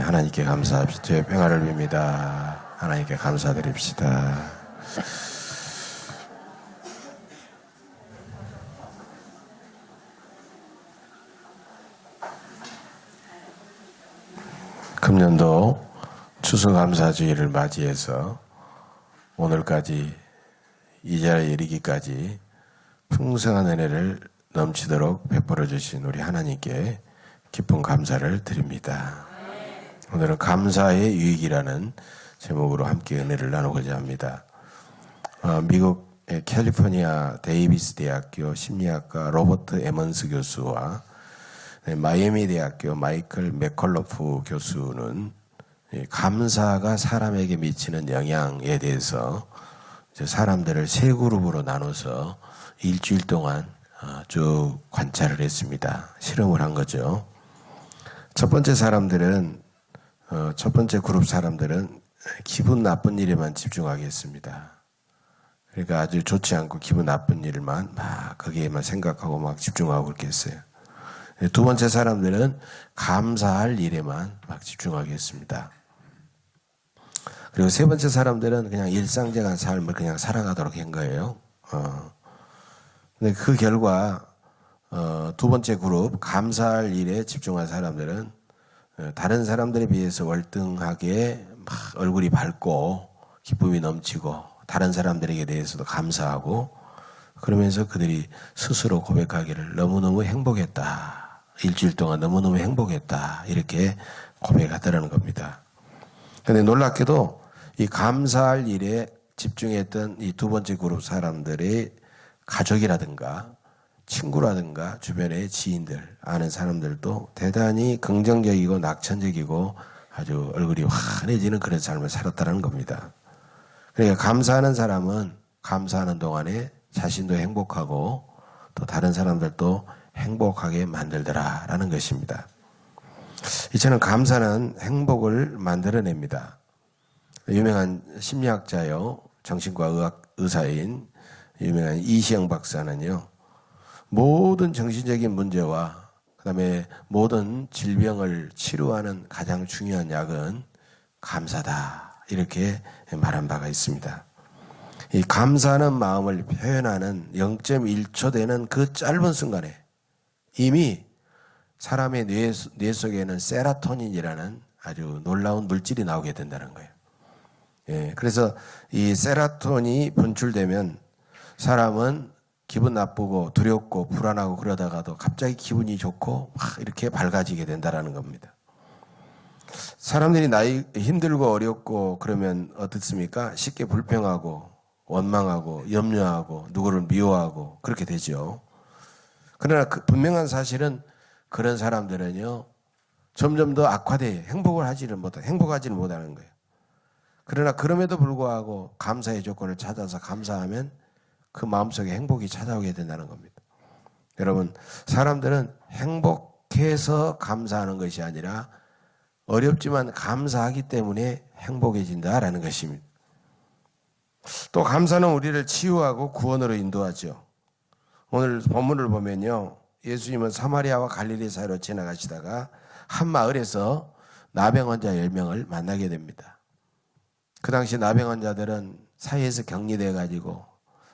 하나님께 감사합시다. 주의 평화를 빕니다. 하나님께 감사드립시다. 금년도 추수감사주의를 맞이해서 오늘까지 이 자리에 이르기까지 풍성한 은혜를 넘치도록 베풀어 주신 우리 하나님께 깊은 감사를 드립니다. 오늘은 감사의 유익이라는 제목으로 함께 은혜를 나누고자 합니다. 미국의 캘리포니아 데이비스 대학교 심리학과 로버트 에먼스 교수와 마이애미 대학교 마이클 맥컬러프 교수는 감사가 사람에게 미치는 영향에 대해서 사람들을 세 그룹으로 나눠서 일주일 동안 쭉 관찰을 했습니다. 실험을 한 거죠. 첫 번째 그룹 사람들은 기분 나쁜 일에만 집중하겠습니다. 그러니까 아주 좋지 않고 기분 나쁜 일만 막 거기에만 생각하고 막 집중하고 그렇게 했어요. 두 번째 사람들은 감사할 일에만 막 집중하겠습니다. 그리고 세 번째 사람들은 그냥 일상적인 삶을 그냥 살아가도록 한 거예요. 근데 그 결과 두 번째 그룹 감사할 일에 집중한 사람들은 다른 사람들에 비해서 월등하게 막 얼굴이 밝고 기쁨이 넘치고 다른 사람들에게 대해서도 감사하고 그러면서 그들이 스스로 고백하기를 너무너무 행복했다. 일주일 동안 너무너무 행복했다. 이렇게 고백하더라는 겁니다. 그런데 놀랍게도 이 감사할 일에 집중했던 이 두 번째 그룹 사람들의 가족이라든가 친구라든가 주변의 지인들, 아는 사람들도 대단히 긍정적이고 낙천적이고 아주 얼굴이 환해지는 그런 삶을 살았다는 겁니다. 그러니까 감사하는 사람은 감사하는 동안에 자신도 행복하고 또 다른 사람들도 행복하게 만들더라라는 것입니다. 이처럼 감사는 행복을 만들어냅니다. 유명한 심리학자요, 정신과 의학 의사인 유명한 이시영 박사는요, 모든 정신적인 문제와 그다음에 모든 질병을 치료하는 가장 중요한 약은 감사다 이렇게 말한 바가 있습니다. 이 감사하는 마음을 표현하는 0.1초 되는 그 짧은 순간에 이미 사람의 뇌 속에는 세라토닌이라는 아주 놀라운 물질이 나오게 된다는 거예요. 그래서 이 세라토닌이 분출되면 사람은 기분 나쁘고 두렵고 불안하고 그러다가도 갑자기 기분이 좋고 막 이렇게 밝아지게 된다는 겁니다. 사람들이 힘들고 어렵고 그러면 어떻습니까? 쉽게 불평하고 원망하고 염려하고 누구를 미워하고 그렇게 되죠. 그러나 분명한 사실은 그런 사람들은요 점점 더 악화돼요. 행복하지는 못하는 거예요. 그러나 그럼에도 불구하고 감사의 조건을 찾아서 감사하면 그 마음속에 행복이 찾아오게 된다는 겁니다. 여러분, 사람들은 행복해서 감사하는 것이 아니라 어렵지만 감사하기 때문에 행복해진다라는 것입니다. 또 감사는 우리를 치유하고 구원으로 인도하죠. 오늘 본문을 보면요, 예수님은 사마리아와 갈릴리 사이로 지나가시다가 한 마을에서 나병 환자 10명을 만나게 됩니다. 그 당시 나병 환자들은 사회에서 격리돼 가지고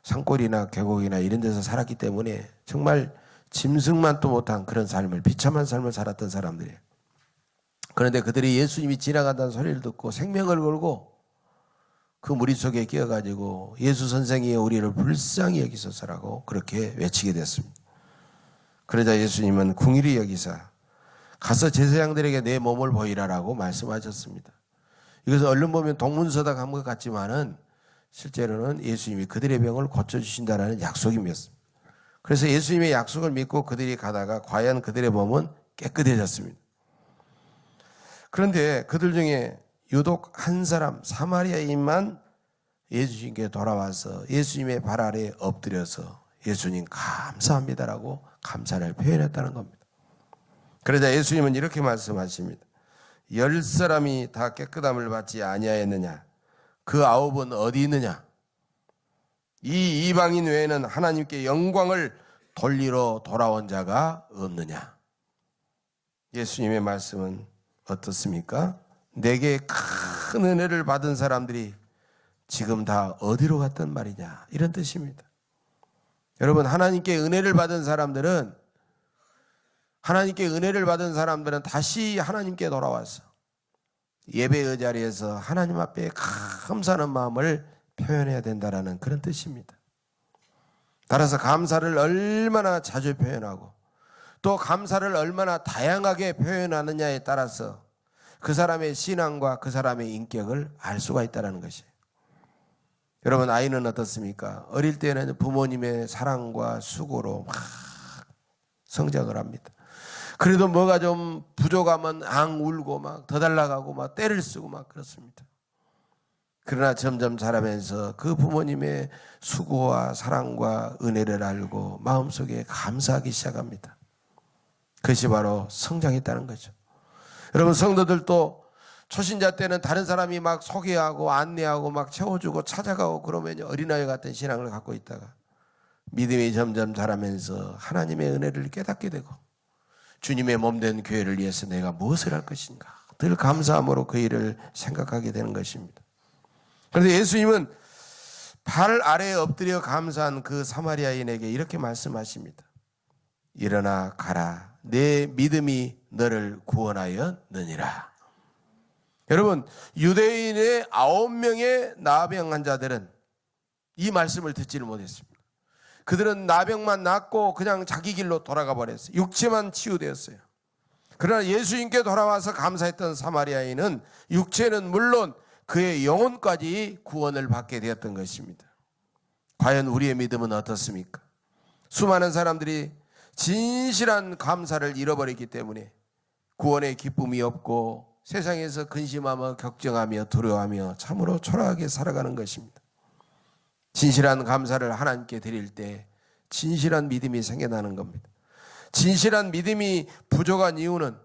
산골이나 계곡이나 이런 데서 살았기 때문에 정말 짐승만도 못한 그런 삶을, 비참한 삶을 살았던 사람들이에요. 그런데 그들이 예수님이 지나간다는 소리를 듣고 생명을 걸고 그 무리 속에 끼어가지고 예수 선생이 우리를 불쌍히 여기소서라고 그렇게 외치게 됐습니다. 그러자 예수님은 궁일이 여기사 가서 제사장들에게 내 몸을 보이라라고 말씀하셨습니다. 이것을 얼른 보면 동문서답한 것 같지만은 실제로는 예수님이 그들의 병을 고쳐주신다는 약속입니다. 그래서 예수님의 약속을 믿고 그들이 가다가 과연 그들의 몸은 깨끗해졌습니다. 그런데 그들 중에 유독 한 사람 사마리아인만 예수님께 돌아와서 예수님의 발 아래에 엎드려서 예수님 감사합니다라고 감사를 표현했다는 겁니다. 그러자 예수님은 이렇게 말씀하십니다. 10사람이 다 깨끗함을 받지 아니하였느냐? 그 9은 어디 있느냐? 이 이방인 외에는 하나님께 영광을 돌리러 돌아온 자가 없느냐? 예수님의 말씀은 어떻습니까? 내게 큰 은혜를 받은 사람들이 지금 다 어디로 갔단 말이냐, 이런 뜻입니다. 여러분, 하나님께 은혜를 받은 사람들은 다시 하나님께 돌아와서 예배의 자리에서 하나님 앞에 감사하는 마음을 표현해야 된다는 그런 뜻입니다. 따라서 감사를 얼마나 자주 표현하고 또 감사를 얼마나 다양하게 표현하느냐에 따라서 그 사람의 신앙과 그 사람의 인격을 알 수가 있다는 것이에요. 여러분, 아이는 어떻습니까? 어릴 때는 부모님의 사랑과 수고로 막 성장을 합니다. 그래도 뭐가 좀 부족하면 앙 울고 막 더 달라가고 막 때를 쓰고 막 그렇습니다. 그러나 점점 자라면서 그 부모님의 수고와 사랑과 은혜를 알고 마음속에 감사하기 시작합니다. 그것이 바로 성장했다는 거죠. 여러분, 성도들도 초신자 때는 다른 사람이 막 소개하고 안내하고 막 채워주고 찾아가고 그러면 어린아이 같은 신앙을 갖고 있다가 믿음이 점점 자라면서 하나님의 은혜를 깨닫게 되고 주님의 몸된 교회를 위해서 내가 무엇을 할 것인가 늘 감사함으로 그 일을 생각하게 되는 것입니다. 그런데 예수님은 발 아래에 엎드려 감사한 그 사마리아인에게 이렇게 말씀하십니다. 일어나 가라. 내 믿음이 너를 구원하였느니라. 여러분, 유대인의 9명의 나병 환자들은 이 말씀을 듣지를 못했습니다. 그들은 나병만 낫고 그냥 자기 길로 돌아가 버렸어요. 육체만 치유되었어요. 그러나 예수님께 돌아와서 감사했던 사마리아인은 육체는 물론 그의 영혼까지 구원을 받게 되었던 것입니다. 과연 우리의 믿음은 어떻습니까? 수많은 사람들이 진실한 감사를 잃어버리기 때문에 구원의 기쁨이 없고 세상에서 근심하며 걱정하며 두려워하며 참으로 초라하게 살아가는 것입니다. 진실한 감사를 하나님께 드릴 때 진실한 믿음이 생겨나는 겁니다. 진실한 믿음이 부족한 이유는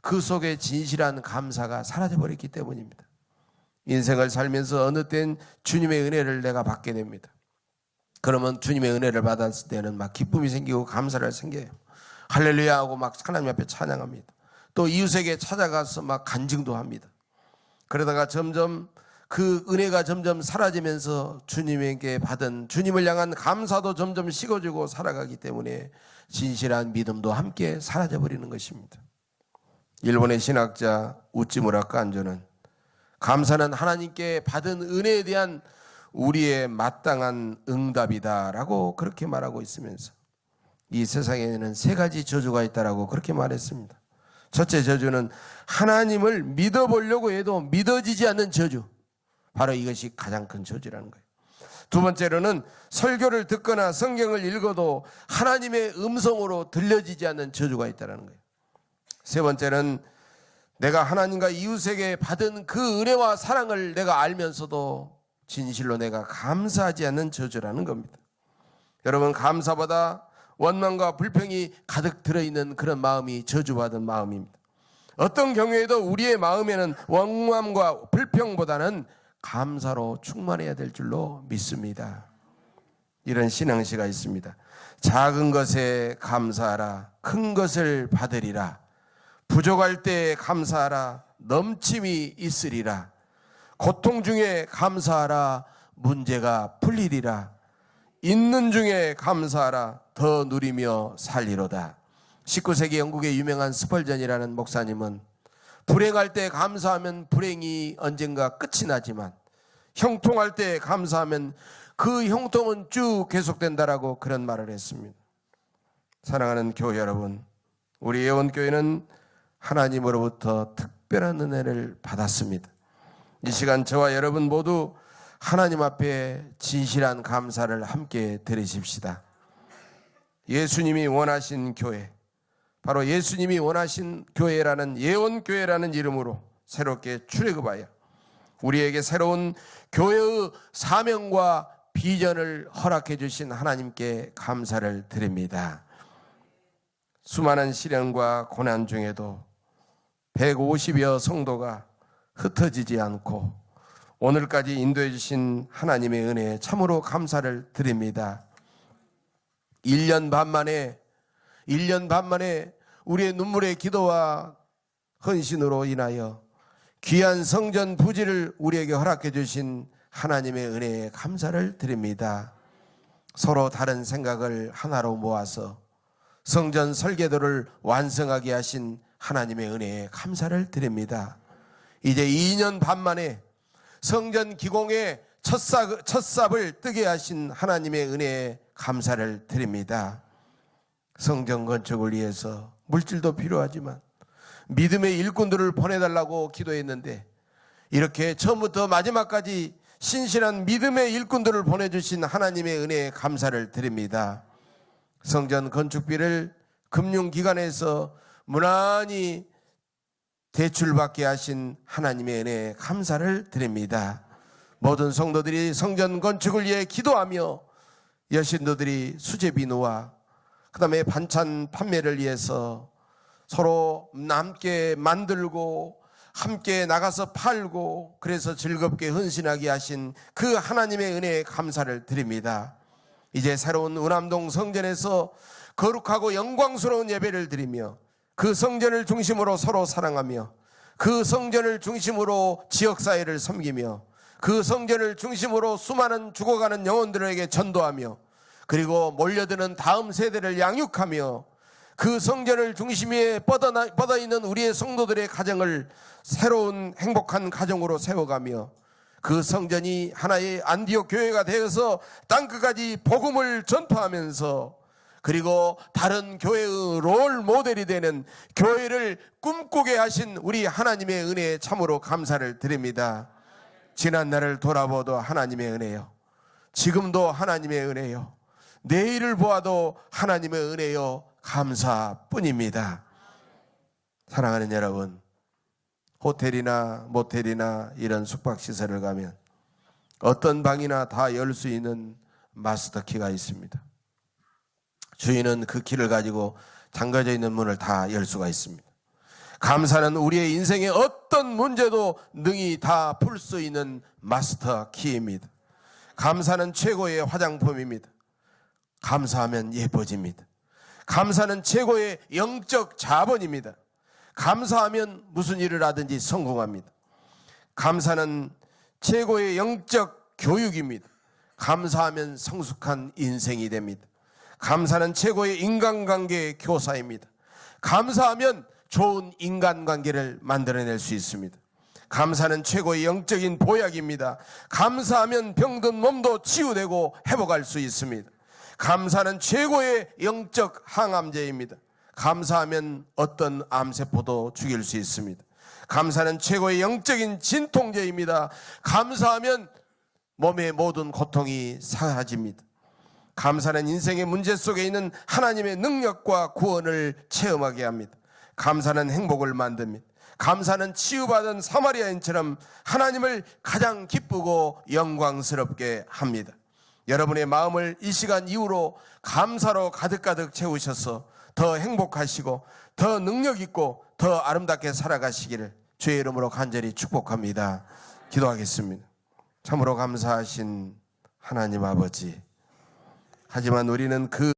그 속에 진실한 감사가 사라져버렸기 때문입니다. 인생을 살면서 어느 땐 주님의 은혜를 내가 받게 됩니다. 그러면 주님의 은혜를 받았을 때는 막 기쁨이 생기고 감사를 생겨요. 할렐루야 하고 막 하나님 앞에 찬양합니다. 또 이웃에게 찾아가서 막 간증도 합니다. 그러다가 점점 그 은혜가 점점 사라지면서 주님에게 받은 주님을 향한 감사도 점점 식어지고 살아가기 때문에 진실한 믿음도 함께 사라져버리는 것입니다. 일본의 신학자 우찌무라 깐조는 감사는 하나님께 받은 은혜에 대한 우리의 마땅한 응답이다라고 그렇게 말하고 있으면서 이 세상에는 3가지 저주가 있다라고 그렇게 말했습니다. 첫째 저주는 하나님을 믿어보려고 해도 믿어지지 않는 저주. 바로 이것이 가장 큰 저주라는 거예요. 두 번째로는 설교를 듣거나 성경을 읽어도 하나님의 음성으로 들려지지 않는 저주가 있다는 거예요. 세 번째는 내가 하나님과 이웃에게 받은 그 은혜와 사랑을 내가 알면서도 진실로 내가 감사하지 않는 저주라는 겁니다. 여러분, 감사보다 원망과 불평이 가득 들어있는 그런 마음이 저주받은 마음입니다. 어떤 경우에도 우리의 마음에는 원망과 불평보다는 감사로 충만해야 될 줄로 믿습니다. 이런 신앙시가 있습니다. 작은 것에 감사하라. 큰 것을 받으리라. 부족할 때 감사하라. 넘침이 있으리라. 고통 중에 감사하라. 문제가 풀리리라. 있는 중에 감사하라. 더 누리며 살리로다. 19세기 영국의 유명한 스펄전이라는 목사님은 불행할 때 감사하면 불행이 언젠가 끝이 나지만 형통할 때 감사하면 그 형통은 쭉 계속된다라고 그런 말을 했습니다. 사랑하는 교회 여러분, 우리 예원교회는 하나님으로부터 특별한 은혜를 받았습니다. 이 시간 저와 여러분 모두 하나님 앞에 진실한 감사를 함께 드리십시다. 예수님이 원하신 교회, 바로 예수님이 원하신 교회라는 예원교회라는 이름으로 새롭게 출애굽하여 우리에게 새로운 교회의 사명과 비전을 허락해 주신 하나님께 감사를 드립니다. 수많은 시련과 고난 중에도 150여 성도가 흩어지지 않고 오늘까지 인도해 주신 하나님의 은혜에 참으로 감사를 드립니다. 1년 반 만에 우리의 눈물의 기도와 헌신으로 인하여 귀한 성전 부지를 우리에게 허락해 주신 하나님의 은혜에 감사를 드립니다. 서로 다른 생각을 하나로 모아서 성전 설계도를 완성하게 하신 하나님의 은혜에 감사를 드립니다. 이제 2년 반 만에 성전 기공의 첫삽을 뜨게 하신 하나님의 은혜에 감사를 드립니다. 성전 건축을 위해서 물질도 필요하지만 믿음의 일꾼들을 보내달라고 기도했는데 이렇게 처음부터 마지막까지 신실한 믿음의 일꾼들을 보내주신 하나님의 은혜에 감사를 드립니다. 성전 건축비를 금융기관에서 무난히 대출받게 하신 하나님의 은혜에 감사를 드립니다. 모든 성도들이 성전 건축을 위해 기도하며 여신도들이 수제비누와 그 다음에 반찬 판매를 위해서 서로 함께 만들고 함께 나가서 팔고 그래서 즐겁게 헌신하게 하신 그 하나님의 은혜에 감사를 드립니다. 이제 새로운 은암동 성전에서 거룩하고 영광스러운 예배를 드리며 그 성전을 중심으로 서로 사랑하며 그 성전을 중심으로 지역사회를 섬기며 그 성전을 중심으로 수많은 죽어가는 영혼들에게 전도하며 그리고 몰려드는 다음 세대를 양육하며 그 성전을 중심에 뻗어있는 우리의 성도들의 가정을 새로운 행복한 가정으로 세워가며 그 성전이 하나의 안디옥 교회가 되어서 땅끝까지 복음을 전파하면서 그리고 다른 교회의 롤 모델이 되는 교회를 꿈꾸게 하신 우리 하나님의 은혜에 참으로 감사를 드립니다. 지난 날을 돌아보도 하나님의 은혜요, 지금도 하나님의 은혜요, 내일을 보아도 하나님의 은혜요 감사뿐입니다. 사랑하는 여러분, 호텔이나 모텔이나 이런 숙박시설을 가면 어떤 방이나 다 열 수 있는 마스터키가 있습니다. 주인은 그 키를 가지고 잠겨져 있는 문을 다 열 수가 있습니다. 감사는 우리의 인생의 어떤 문제도 능히 다 풀 수 있는 마스터 키입니다. 감사는 최고의 화장품입니다. 감사하면 예뻐집니다. 감사는 최고의 영적 자본입니다. 감사하면 무슨 일을 하든지 성공합니다. 감사는 최고의 영적 교육입니다. 감사하면 성숙한 인생이 됩니다. 감사는 최고의 인간관계 교사입니다. 감사하면 좋은 인간관계를 만들어낼 수 있습니다. 감사는 최고의 영적인 보약입니다. 감사하면 병든 몸도 치유되고 회복할 수 있습니다. 감사는 최고의 영적 항암제입니다. 감사하면 어떤 암세포도 죽일 수 있습니다. 감사는 최고의 영적인 진통제입니다. 감사하면 몸의 모든 고통이 사라집니다. 감사는 인생의 문제 속에 있는 하나님의 능력과 구원을 체험하게 합니다. 감사는 행복을 만듭니다. 감사는 치유받은 사마리아인처럼 하나님을 가장 기쁘고 영광스럽게 합니다. 여러분의 마음을 이 시간 이후로 감사로 가득가득 채우셔서 더 행복하시고 더 능력 있고 더 아름답게 살아가시기를 주의 이름으로 간절히 축복합니다. 기도하겠습니다. 참으로 감사하신 하나님 아버지, 하지만 우리는 그